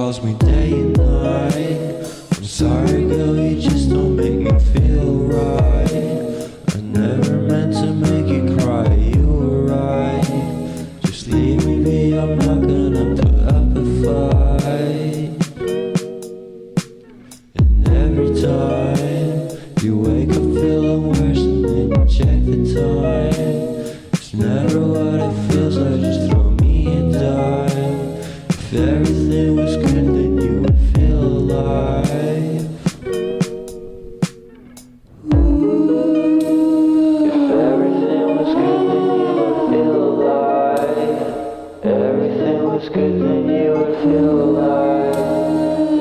calls me day and night. I'm sorry girl, you just don't make me feel right. I never meant to make you cry, you were right. Just leave me be, I'm not gonna put up a fight. And every time you wake up feeling worse and then you check the time. It's never what it feels like, just throw me a dime. If everything was good then you would feel alive. If everything was good then you would feel alive. Everything was good then you would feel alive.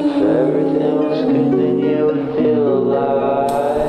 If everything was good then you would feel alive.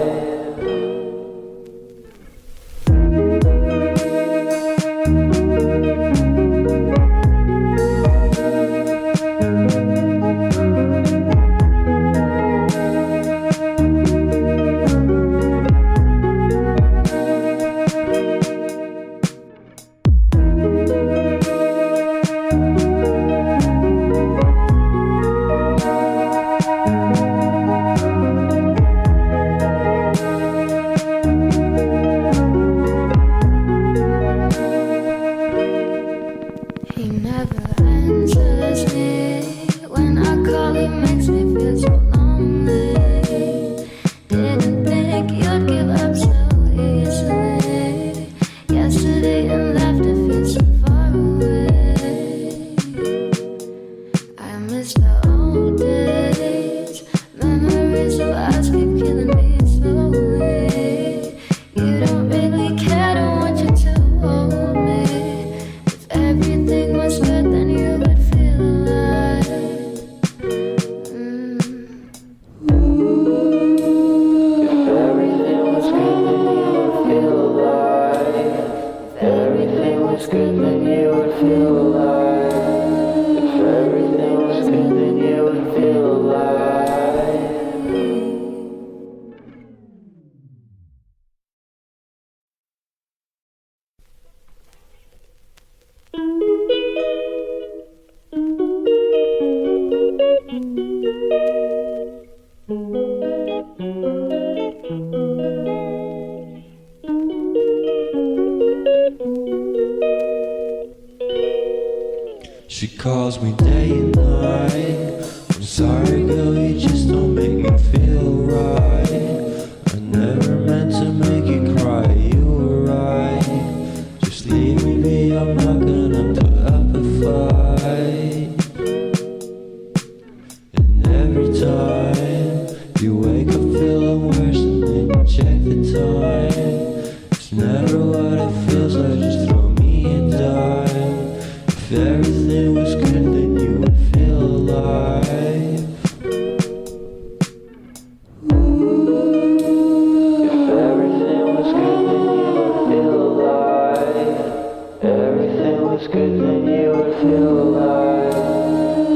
She calls me day and night. I'm sorry girl, you just don't make me feel right. I never meant to make you cry, you were right. Just leave me be, I'm not gonna put up a fight. And every time you wake up feeling worse and then you check the time. It's never what it feels like, just throw me a dime. If everything was good then you would feel alive. If everything was good then you would feel alive. Everything was good then you would feel alive.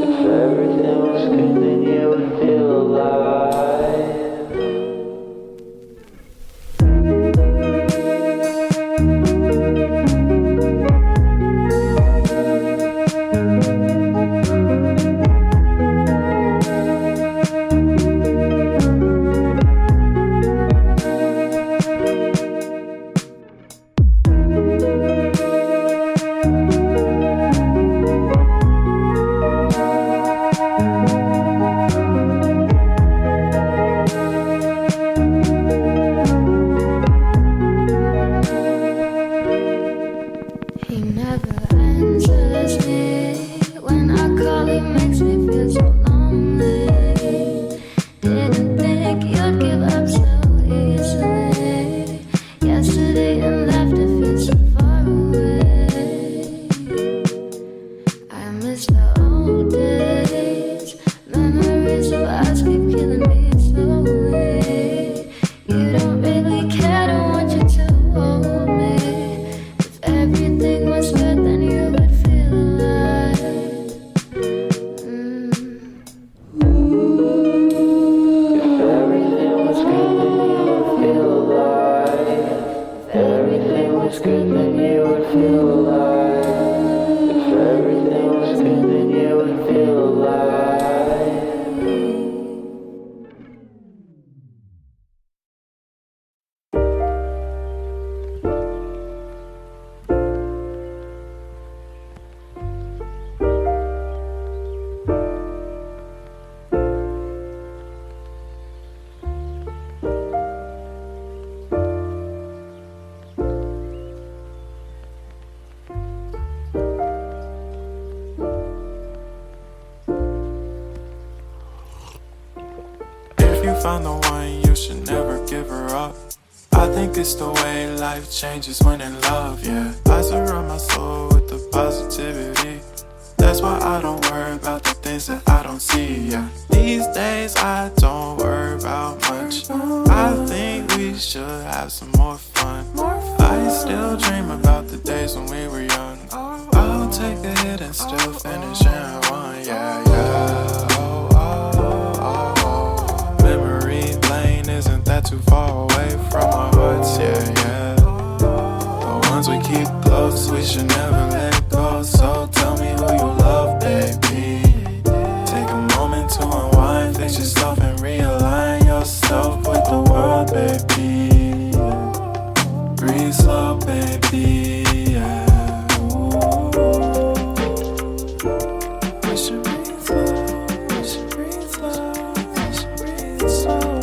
If everything was good then you would feel alive. found the one, you should never give her up. I think it's the way life changes when in love, yeah. I surround my soul with the positivity. That's why I don't worry about the things that I don't see, yeah. These days I don't worry about much. I think we should have some more fun. I still dream about the days when we were young. I'll take a hit and still finish in one, yeah, yeah. Oh, oh, oh, oh. Memory lane isn't that too far away from our hearts, yeah, yeah. The ones we keep close, we should never let go. So tell me who you love, baby. Take a moment to unwind, fix yourself and realign yourself with the world, baby. Breathe slow, baby, yeah. We should breathe slow, we should breathe slow, we should breathe slow.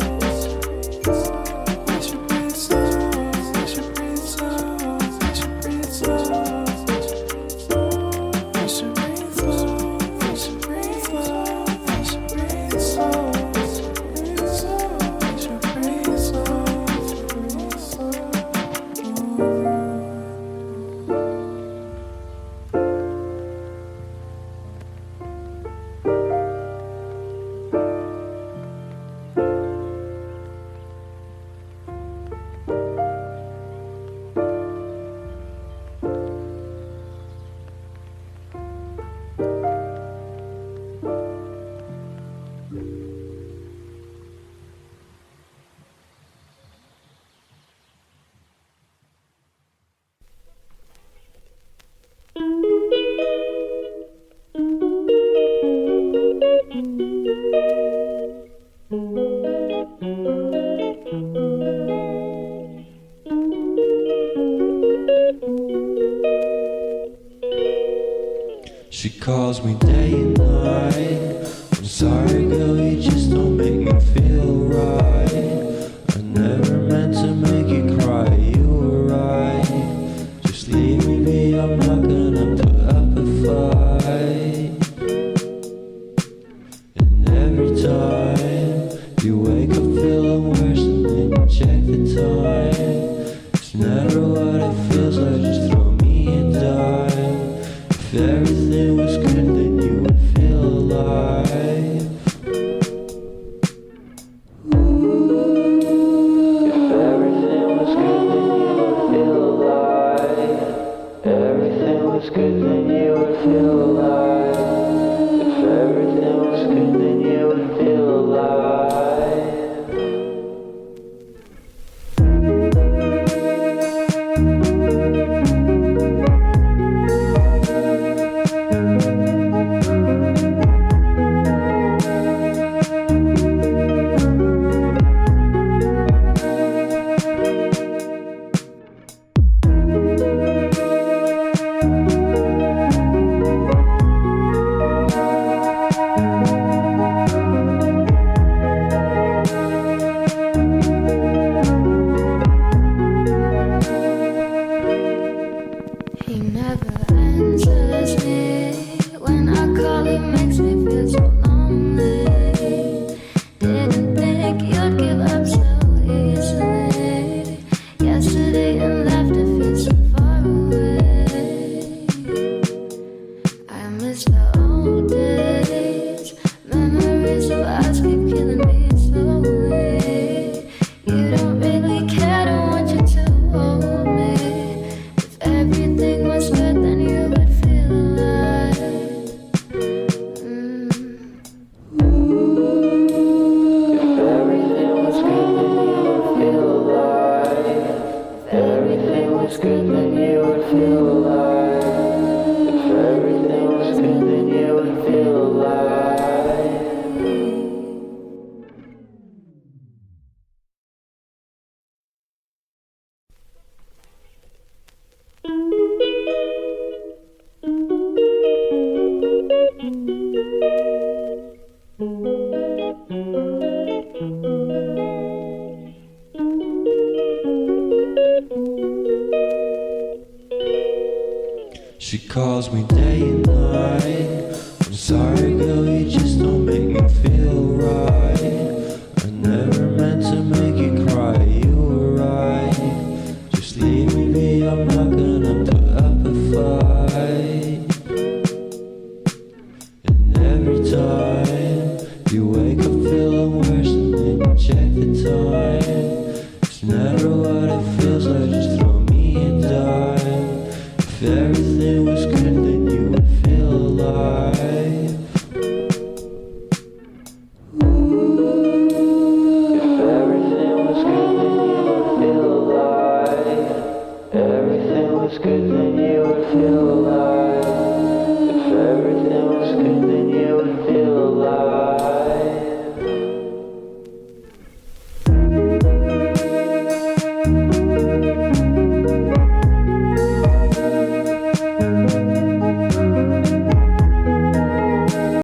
We should breathe slow, we should breathe slow, we should breathe slow. We should breathe slow, we should breathe slow, we should breathe slow. We should breathe slow, breathe slow. She calls me day and night. I'm sorry, girl, you just don't make me feel right. I never meant to make you cry, you were right. Just leave me be, I'm not gonna put up a fight. And every time you wake up feeling worse and then you check the time. It's never what it feels like, just throw me a dime. If everything was good, then you would feel alive. If everything was good, then you would feel alive. Everything was good, then you would feel alive. If everything was good, then you would feel alive. He never answers me. When I call, he makes me feel so lonely. Didn't think you'd give up so easily. Yesterday and laughter feels so far away. I miss the old days. Memories of us keep killing me slowly. You don't really care, don't want you to hold me. If everything was good, then you would feel alive. If everything was good, then you would feel alive. If everything was good, then you would feel alive. If everything was good, then you would feel alive. She calls me day and night. I'm sorry, girl, you just don't make me feel right.